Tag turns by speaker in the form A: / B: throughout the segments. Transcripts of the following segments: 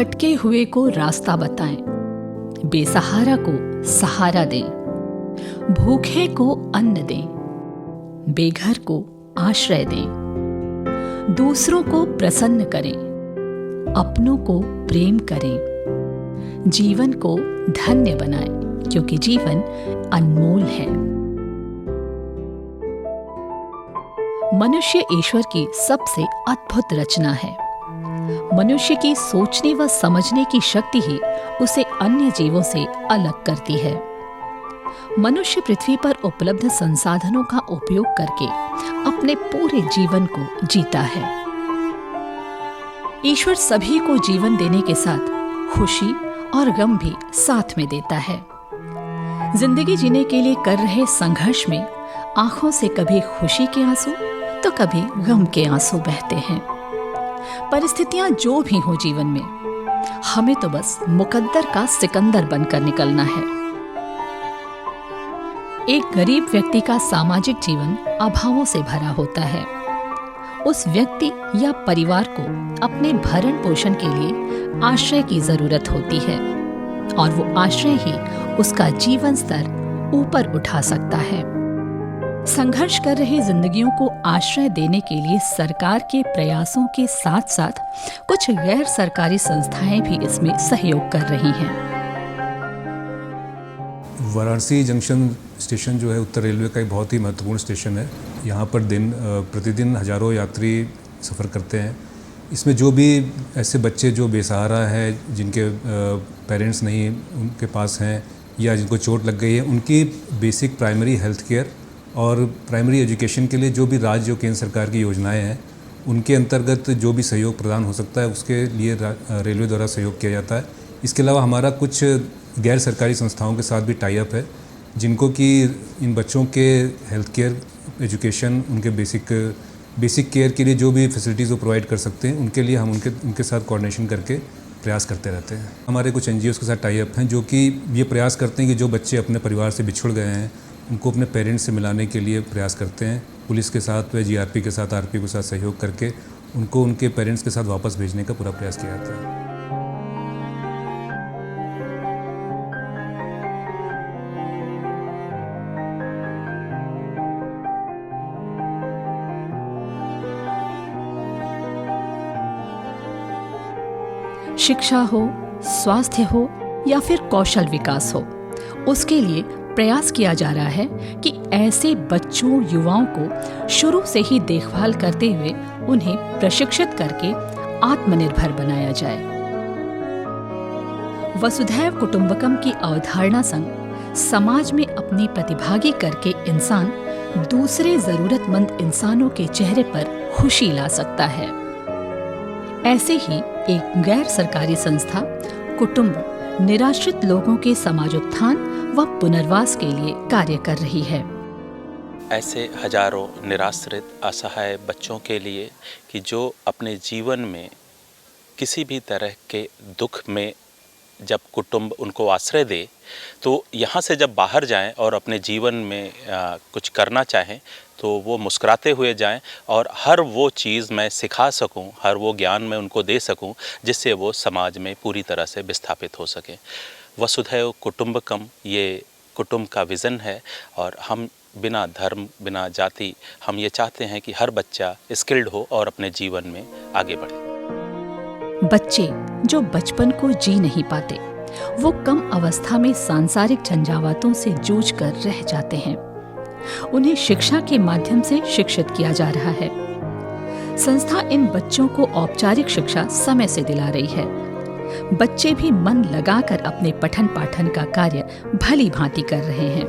A: भटके हुए को रास्ता बताएं, बेसहारा को सहारा दें, भूखे को अन्न दें, बेघर को आश्रय दें, दूसरों को प्रसन्न करें, अपनों को प्रेम करें, जीवन को धन्य बनाएं, क्योंकि जीवन अनमोल है। मनुष्य ईश्वर की सबसे अद्भुत रचना है। मनुष्य की सोचने व समझने की शक्ति ही उसे अन्य जीवों से अलग करती है। मनुष्य पृथ्वी पर उपलब्ध संसाधनों का उपयोग करके अपने पूरे जीवन को जीता है। ईश्वर सभी को जीवन देने के साथ खुशी और गम भी साथ में देता है। जिंदगी जीने के लिए कर रहे संघर्ष में आंखों से कभी खुशी के आंसू तो कभी गम के आंसू बहते हैं। परिस्थितियां जो भी हो जीवन में, हमें तो बस मुकद्दर का सिकंदर बनकर निकलना है। एक गरीब व्यक्ति का सामाजिक जीवन अभावों से भरा होता है। उस व्यक्ति या परिवार को अपने भरण पोषण के लिए आश्रय की जरूरत होती है और वो आश्रय ही उसका जीवन स्तर ऊपर उठा सकता है। संघर्ष कर रही जिंदगियों को आश्रय देने के लिए सरकार के प्रयासों के साथ साथ कुछ गैर सरकारी संस्थाएं भी इसमें सहयोग कर रही हैं।
B: वाराणसी जंक्शन स्टेशन जो है उत्तर रेलवे का एक बहुत ही महत्वपूर्ण स्टेशन है। यहाँ पर प्रतिदिन हजारों यात्री सफ़र करते हैं। इसमें जो भी ऐसे बच्चे जो बेसहारा है, जिनके पेरेंट्स नहीं उनके पास हैं या जिनको चोट लग गई है, उनकी बेसिक प्राइमरी हेल्थ केयर और प्राइमरी एजुकेशन के लिए जो भी राज्य और केंद्र सरकार की योजनाएं हैं, उनके अंतर्गत जो भी सहयोग प्रदान हो सकता है उसके लिए रेलवे द्वारा सहयोग किया जाता है। इसके अलावा हमारा कुछ गैर सरकारी संस्थाओं के साथ भी टाई अप है, जिनको कि इन बच्चों के हेल्थ केयर, एजुकेशन, उनके बेसिक केयर के लिए जो भी फैसिलिटीज़ वो प्रोवाइड कर सकते हैं, उनके लिए हम उनके साथ कोऑर्डिनेशन करके प्रयास करते रहते हैं। हमारे कुछ एनजीओज़ के साथ टाई अप हैं जो कि ये प्रयास करते हैं कि जो बच्चे अपने परिवार से बिछुड़ गए हैं उनको अपने पेरेंट्स से मिलाने के लिए प्रयास करते हैं। पुलिस के साथ व जीआरपी के साथ, आरपी के साथ सहयोग करके उनको उनके पेरेंट्स के साथ वापस भेजने का पूरा प्रयास किया जाता है।
A: शिक्षा हो, स्वास्थ्य हो या फिर कौशल विकास हो, उसके लिए प्रयास किया जा रहा है कि ऐसे बच्चों, युवाओं को शुरू से ही देखभाल करते हुए उन्हें प्रशिक्षित करके आत्मनिर्भर बनाया जाए। वसुधैव कुटुंबकम की अवधारणा संग समाज में अपनी प्रतिभागी करके इंसान दूसरे जरूरतमंद इंसानों के चेहरे पर खुशी ला सकता है। ऐसे ही एक गैर सरकारी संस्था कुटुंब निराश्रित लोगों के समाजोत्थान व पुनर्वास के लिए कार्य कर रही है।
C: ऐसे हजारों निराश्रित असहाय बच्चों के लिए कि जो अपने जीवन में किसी भी तरह के दुख में जब कुटुंब उनको आश्रय दे, तो यहाँ से जब बाहर जाएं और अपने जीवन में कुछ करना चाहें तो वो मुस्कुराते हुए जाएं और हर वो चीज़ मैं सिखा सकूं, हर वो ज्ञान मैं उनको दे सकूं जिससे वो समाज में पूरी तरह से विस्थापित हो सकें। वसुधैव कुटुंबकम ये कुटुंब का विज़न है और हम बिना धर्म, बिना जाति, हम ये चाहते हैं कि हर बच्चा स्किल्ड हो और अपने जीवन में आगे बढ़े।
A: बच्चे जो बचपन को जी नहीं पाते, वो कम अवस्था में सांसारिक झंझावातों से जूझ कर रह जाते हैं। उन्हें शिक्षा के माध्यम से शिक्षित किया जा रहा है। संस्था इन बच्चों को औपचारिक शिक्षा समय से दिला रही है। बच्चे भी मन लगाकर अपने पठन पाठन का कार्य भली भांति कर रहे हैं।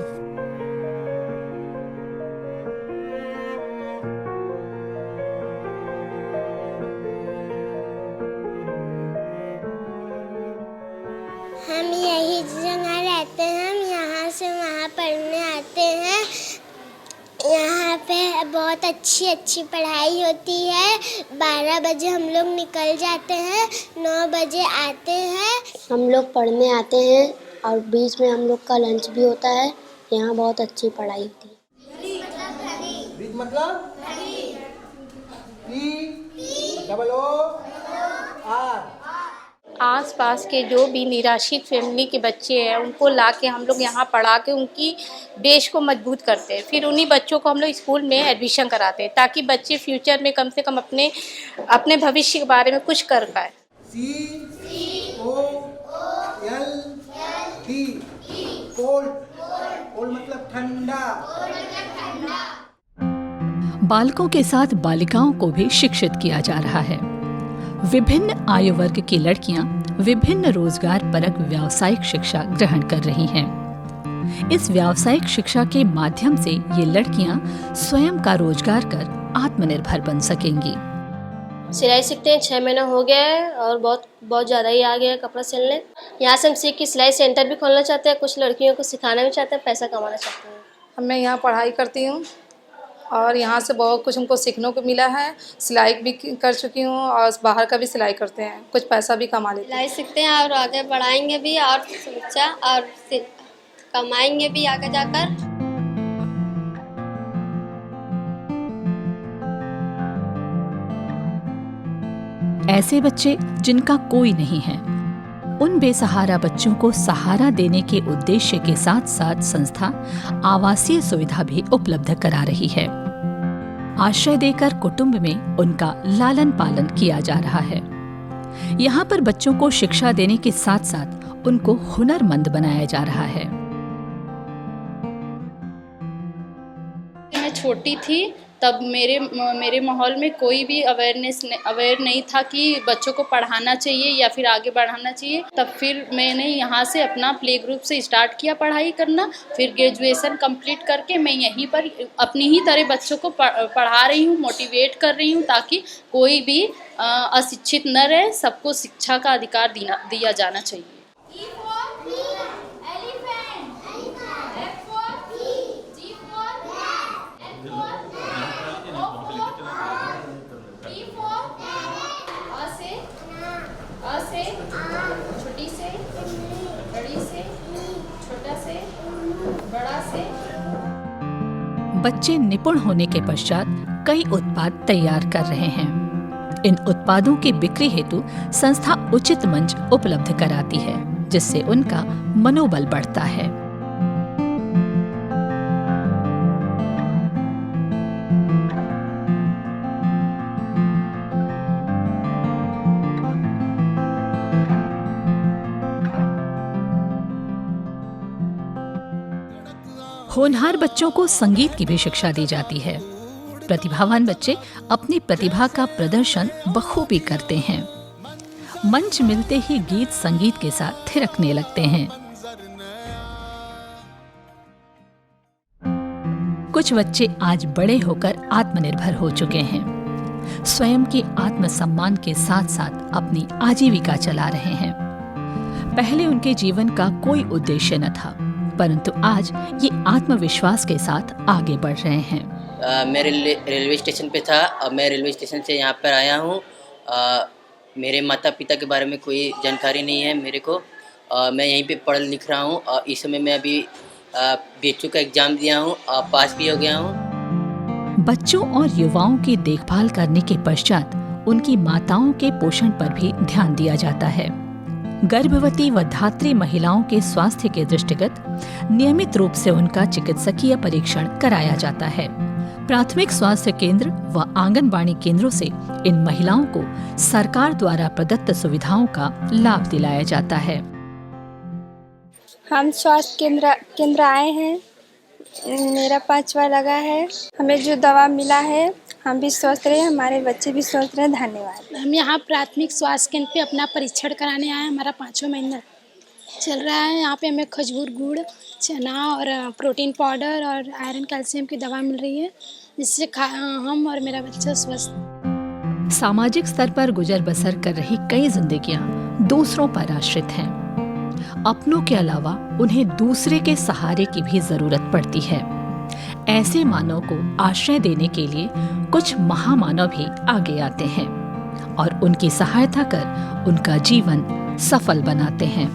D: हम यही जगह रहते हैं, हम यहाँ से वहाँ पढ़ने आते हैं। यहाँ पे बहुत अच्छी पढ़ाई होती है। 12 बजे हम लोग निकल जाते हैं, 9 बजे आते हैं।
E: हम लोग पढ़ने आते हैं और बीच में हम लोग का लंच भी होता है। यहाँ बहुत अच्छी पढ़ाई होती है।
F: आसपास के जो भी निराश्रित फैमिली के बच्चे हैं उनको लाके हम लोग यहाँ पढ़ा के उनकी बेस को मजबूत करते हैं। फिर उन्हीं बच्चों को हम लोग स्कूल में एडमिशन कराते हैं ताकि बच्चे फ्यूचर में कम से कम अपने भविष्य के बारे में कुछ कर पाए।
G: COLD कोल्ड मतलब ठंडा।
A: बालकों के साथ बालिकाओं को भी शिक्षित किया जा रहा है। विभिन्न आयु वर्ग की लड़कियां विभिन्न रोजगार परक व्यावसायिक शिक्षा ग्रहण कर रही हैं। इस व्यावसायिक शिक्षा के माध्यम से ये लड़कियां स्वयं का रोजगार कर आत्मनिर्भर बन सकेंगी।
E: सिलाई सीखते हैं 6 महीना हो गया है और बहुत ज़्यादा ही आ गया है कपड़ा सिलने। यहाँ से हम सीख के सिलाई सेंटर भी खोलना चाहते हैं, कुछ लड़कियों को सिखाना भी चाहते हैं, पैसा कमाना चाहते हैं।
F: मैं यहाँ पढ़ाई करती हूँ और यहाँ से बहुत कुछ हमको सीखने को मिला है। सिलाई भी कर चुकी हूँ और बाहर का भी सिलाई करते हैं, कुछ पैसा भी कमा लेते हैं।
E: सिलाई सीखते हैं और आगे बढ़ाएंगे भी और शिक्षा और कमाएंगे भी आगे जाकर।
A: ऐसे बच्चे जिनका कोई नहीं है, उन बेसहारा बच्चों को सहारा देने के उद्देश्य के साथ साथ संस्था आवासीय सुविधा भी उपलब्ध करा रही है। आश्रय देकर कुटुंब में उनका लालन पालन किया जा रहा है। यहाँ पर बच्चों को शिक्षा देने के साथ साथ उनको हुनरमंद बनाया जा रहा है।
F: मैं छोटी थी तब मेरे माहौल में कोई भी अवेयर नहीं था कि बच्चों को पढ़ाना चाहिए या फिर आगे बढ़ाना चाहिए। तब फिर मैंने यहाँ से अपना प्ले ग्रुप से स्टार्ट किया पढ़ाई करना। फिर ग्रेजुएशन कंप्लीट करके मैं यहीं पर अपनी ही तरह बच्चों को पढ़ा रही हूँ, मोटिवेट कर रही हूँ ताकि कोई भी अशिक्षित न रहे, सबको शिक्षा का अधिकार दिया जाना चाहिए। छोटी से बड़ी से छोटा से बड़ा से।
A: बच्चे निपुण होने के पश्चात कई उत्पाद तैयार कर रहे हैं। इन उत्पादों की बिक्री हेतु संस्था उचित मंच उपलब्ध कराती है, जिससे उनका मनोबल बढ़ता है। होनहार बच्चों को संगीत की भी शिक्षा दी जाती है। प्रतिभावान बच्चे अपनी प्रतिभा का प्रदर्शन बखूबी करते हैं। मंच मिलते ही गीत संगीत के साथ थिरकने लगते हैं। कुछ बच्चे आज बड़े होकर आत्मनिर्भर हो चुके हैं। स्वयं के आत्मसम्मान के साथ साथ अपनी आजीविका चला रहे हैं। पहले उनके जीवन का कोई उद्देश्य न था, परंतु आज ये आत्मविश्वास के साथ आगे बढ़ रहे हैं।
H: मैं रेलवे स्टेशन पे था, अब मैं रेलवे स्टेशन से यहाँ पर आया हूँ। मेरे माता पिता के बारे में कोई जानकारी नहीं है मेरे को। मैं यहीं पे पढ़ लिख रहा हूँ और इस समय मैं अभी BHU का एग्ज़ाम दिया हूँ, पास भी हो गया हूँ।
A: बच्चों और युवाओं की देखभाल करने के पश्चात उनकी माताओं के पोषण पर भी ध्यान दिया जाता है। गर्भवती व धात्री महिलाओं के स्वास्थ्य के दृष्टिगत नियमित रूप से उनका चिकित्सकीय परीक्षण कराया जाता है। प्राथमिक स्वास्थ्य केंद्र व आंगनबाड़ी केंद्रों से इन महिलाओं को सरकार द्वारा प्रदत्त सुविधाओं का लाभ दिलाया जाता है।
I: हम स्वास्थ्य केंद्र आए हैं, मेरा 5वां लगा है। हमें जो दवा मिला है हम भी स्वस्थ रहे, हमारे बच्चे भी स्वस्थ रहे। धन्यवाद।
J: हम यहाँ प्राथमिक स्वास्थ्य केंद्र पे अपना परीक्षण कराने आए हैं। हमारा 5वां महीना चल रहा है। यहाँ पे हमें खजूर, गुड़, चना और प्रोटीन पाउडर और आयरन कैल्शियम की दवा मिल रही है, जिससे हम और मेरा बच्चा स्वस्थ।
A: सामाजिक स्तर पर गुजर बसर कर रही कई जिंदगियां दूसरों पर आश्रित हैं। अपनों के अलावा उन्हें दूसरे के सहारे की भी जरूरत पड़ती है। ऐसे मानव को आश्रय देने के लिए कुछ महामानव भी आगे आते हैं और उनकी सहायता कर उनका जीवन सफल बनाते हैं।